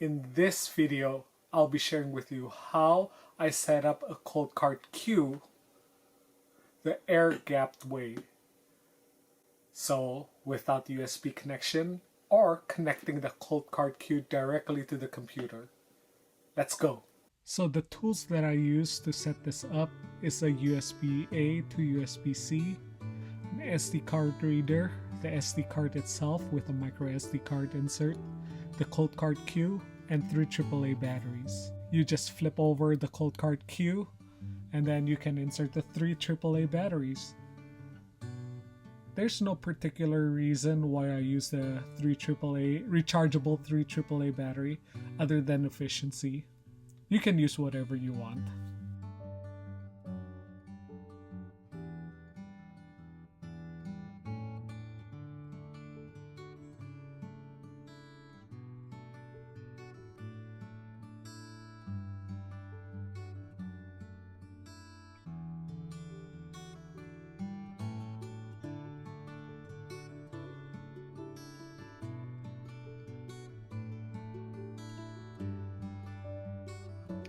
In this video, I'll be sharing with you how I set up a Coldcard Q the air-gapped way. So without USB connection or connecting the Coldcard Q directly to the computer. Let's go. So the tools that I use to set this up is a USB-A to USB-C, an SD card reader, the SD card itself with a microSD card insert, the Coldcard Q, and 3 AAA batteries. You just flip over the Coldcard Q and then you can insert the 3 AAA batteries. There's no particular reason why I use the rechargeable 3 AAA battery other than efficiency. You can use whatever you want.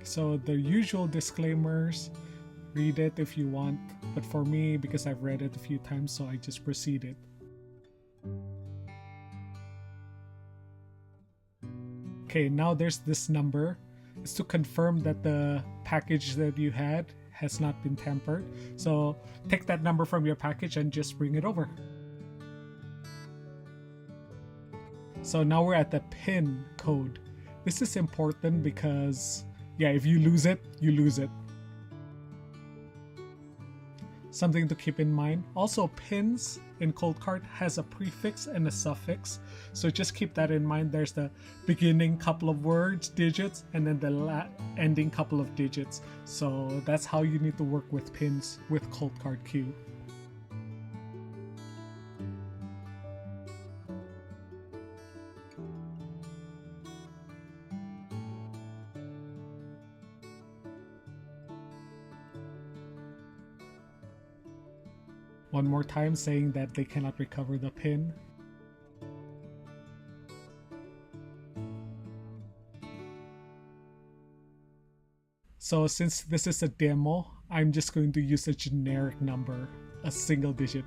So the usual disclaimers, read it if you want, but for me, because I've read it a few times, so I just proceeded. Okay, now there's this number. It's to confirm that the package that you had has not been tampered. So take that number from your package and just bring it over. So now we're at the PIN code. This is important because yeah, if you lose it, you lose it. Something to keep in mind. Also, pins in Coldcard has a prefix and a suffix. So just keep that in mind. There's the beginning couple of words, digits, and then the ending couple of digits. So that's how you need to work with pins with Coldcard Q. One more time saying that they cannot recover the pin. So since this is a demo, I'm just going to use a generic number, a single digit.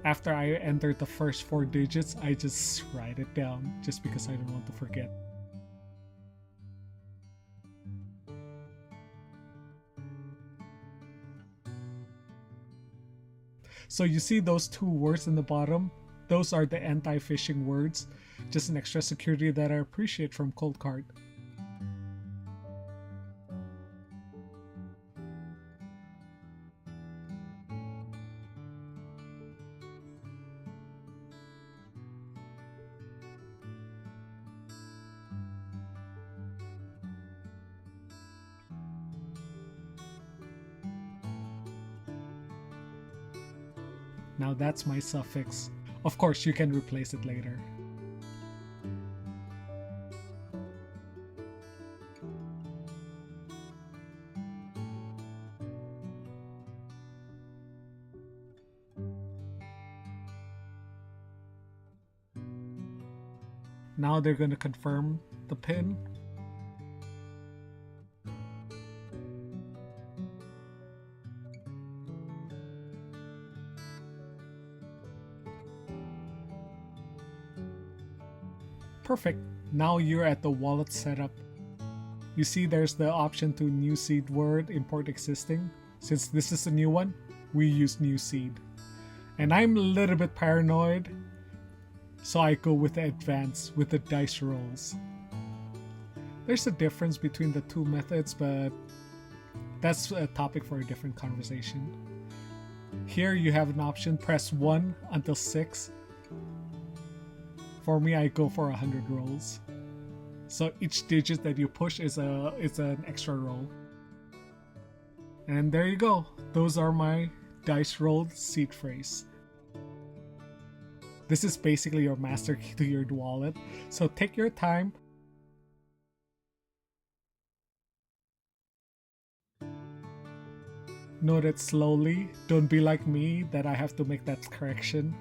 After I enter the first 4 digits, I just write it down just because I don't want to forget. So you see those 2 words in the bottom? Those are the anti-phishing words. Just an extra security that I appreciate from Coldcard. Now that's my suffix. Of course, you can replace it later. Now they're going to confirm the PIN. Perfect. Now you're at the wallet setup. You see there's the option to new seed word, import existing. Since this is a new one, we use new seed. And I'm a little bit paranoid, so I go with the advanced, with the dice rolls. There's a difference between the 2 methods, but that's a topic for a different conversation. Here you have an option, press 1 until 6. For me, I go for 100 rolls. So each digit that you push is an extra roll. And there you go. Those are my dice rolled seed phrase. This is basically your master key to your wallet. So take your time. Note it slowly. Don't be like me that I have to make that correction.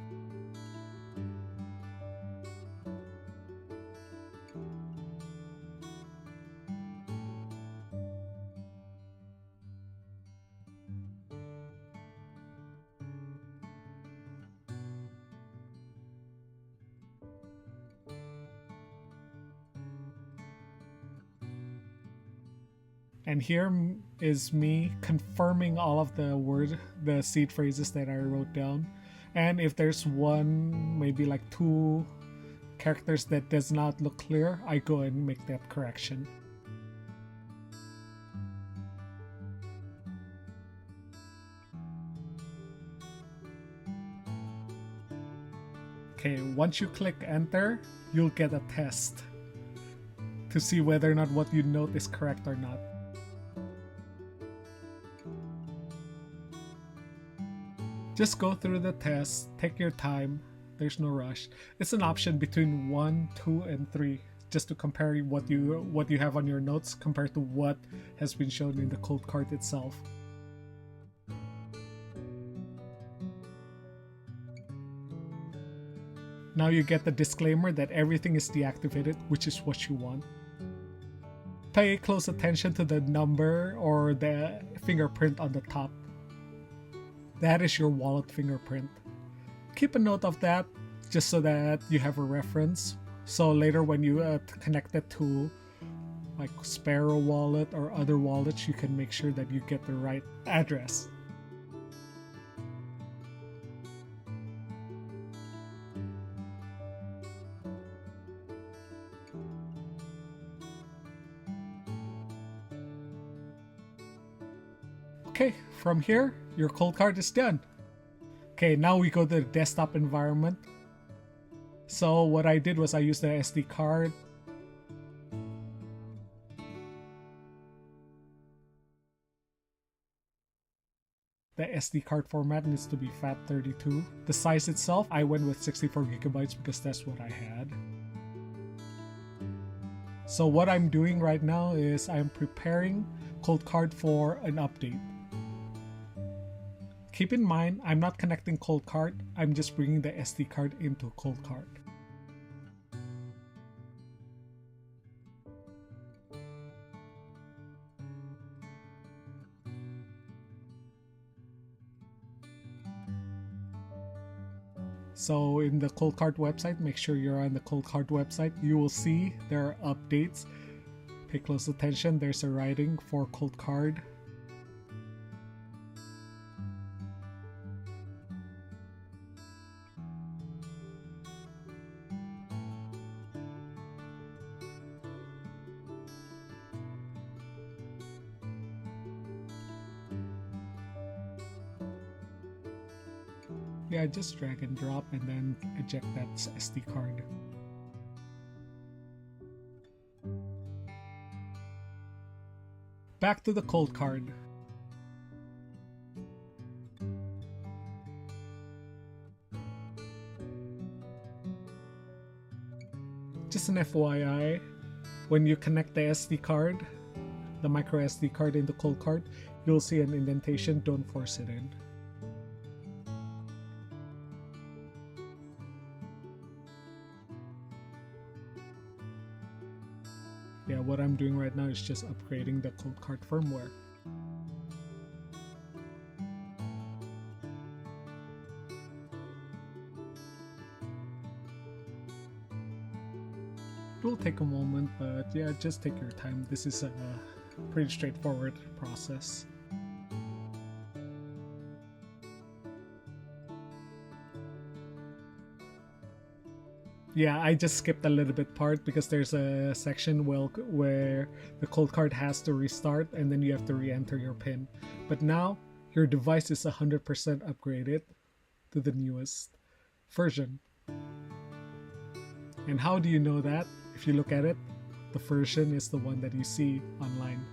And here is me confirming all of the seed phrases that I wrote down. And if there's one, maybe like 2 characters that does not look clear, I go and make that correction. Okay, once you click enter, you'll get a test to see whether or not what you note is correct or not. Just go through the test, take your time, there's no rush. It's an option between 1, 2, and 3, just to compare what you have on your notes compared to what has been shown in the Coldcard itself. Now you get the disclaimer that everything is deactivated, which is what you want. Pay close attention to the number or the fingerprint on the top. That is your wallet fingerprint. Keep a note of that just so that you have a reference. So later when you connect it to like Sparrow Wallet or other wallets, you can make sure that you get the right address. Okay, from here, your Coldcard is done. Okay, now we go to the desktop environment. So what I did was I used the SD card. The SD card format needs to be FAT32. The size itself, I went with 64 gigabytes because that's what I had. So what I'm doing right now is I'm preparing Coldcard for an update. Keep in mind, I'm not connecting Coldcard, I'm just bringing the SD card into Coldcard. So in the Coldcard website, make sure you're on the Coldcard website. You will see there are updates. Pay close attention, there's a writing for Coldcard. Yeah, just drag and drop and then eject that SD card. Back to the Coldcard. Just an FYI, when you connect the SD card, the microSD card into Coldcard, you'll see an indentation, don't force it in. Yeah, what I'm doing right now is just upgrading the Coldcard firmware. It will take a moment, but yeah, just take your time. This is a pretty straightforward process. Yeah, I just skipped a little bit part because there's a section where the Coldcard has to restart and then you have to re-enter your PIN. But now your device is 100% upgraded to the newest version. And how do you know that? If you look at it, the version is the one that you see online.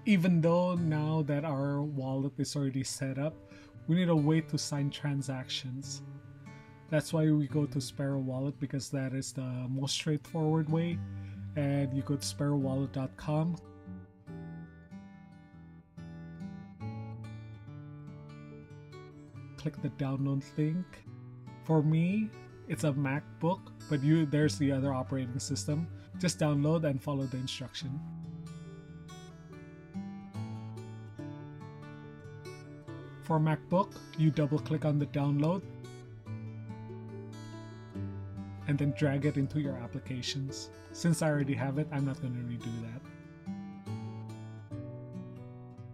Even though now that our wallet is already set up, We need a way to sign transactions. That's why we go to Sparrow Wallet, because that is the most straightforward way. And you go to sparrowwallet.com. Click the download link. For me, it's a MacBook, but there's the other operating system. Just download and follow the instruction. For MacBook, you double click on the download and then drag it into your applications. Since I already have it, I'm not going to redo that.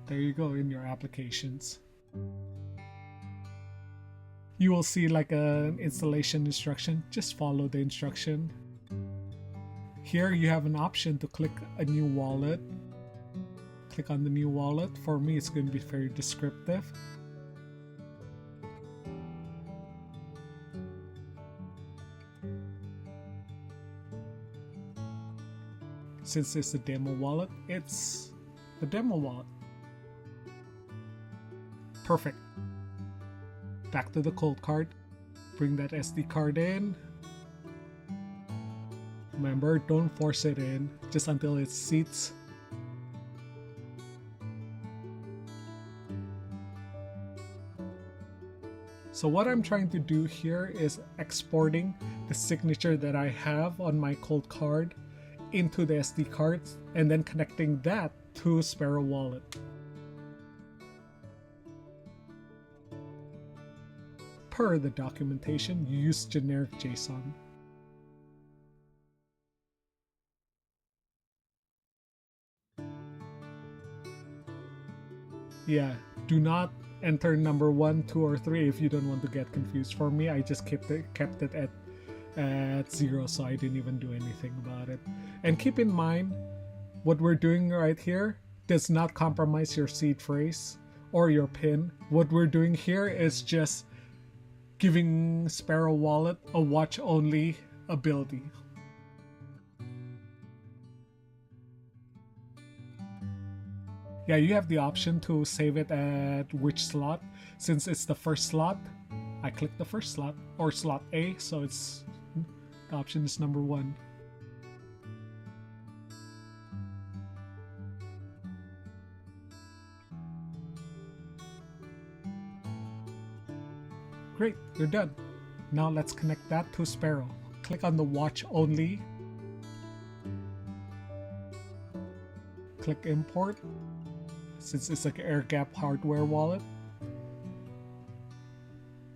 There you go, in your applications. You will see like an installation instruction. Just follow the instruction. Here you have an option to click a new wallet. Click on the new wallet. For me, it's going to be very descriptive. Since it's a demo wallet, it's the demo wallet. Perfect. Back to the Coldcard. Bring that SD card in. Remember, don't force it in, just until it seats. So what I'm trying to do here is exporting the signature that I have on my Coldcard into the SD cards and then connecting that to Sparrow Wallet. Per the documentation, you use generic JSON. Yeah, do not enter number 1, 2, or 3 if you don't want to get confused. For me, I just kept it at 0, so I didn't even do anything about it. And keep in mind, what we're doing right here does not compromise your seed phrase or your PIN. What we're doing here is just giving Sparrow Wallet a watch-only ability. Yeah, you have the option to save it at which slot. Since it's the first slot, I click the first slot, or slot A, so the option is number 1. Great, you're done. Now let's connect that to Sparrow. Click on the watch only. Click import. Since it's like air gap hardware wallet.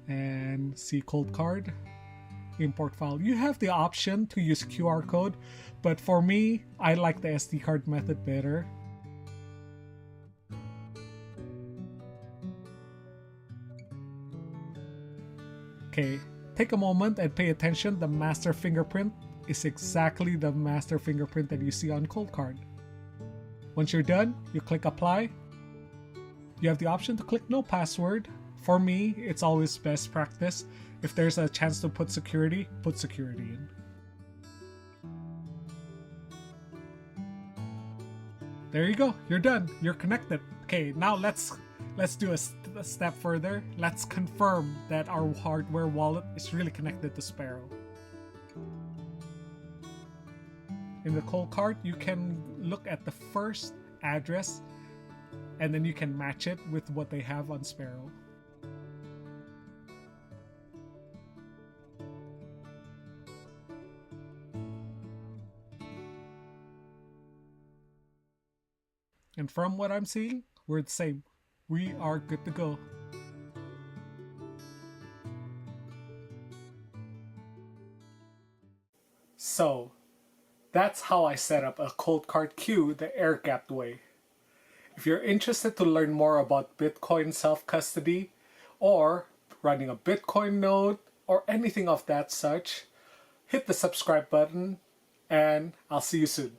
And see Coldcard. Import file. You have the option to use QR code, but for me, I like the SD card method better. Okay, take a moment and pay attention. The master fingerprint is exactly the master fingerprint that you see on Coldcard. Once you're done, you click apply. You have the option to click no password. For me, it's always best practice. If there's a chance to put security in. There you go, you're done. You're connected. Okay, now let's do a step further. Let's confirm that our hardware wallet is really connected to Sparrow. In the Coldcard, you can look at the first address and then you can match it with what they have on Sparrow. And from what I'm seeing, we're the same. We are good to go. So, that's how I set up a Coldcard Q the air-gapped way. If you're interested to learn more about Bitcoin self-custody, or running a Bitcoin node, or anything of that such, hit the subscribe button, and I'll see you soon.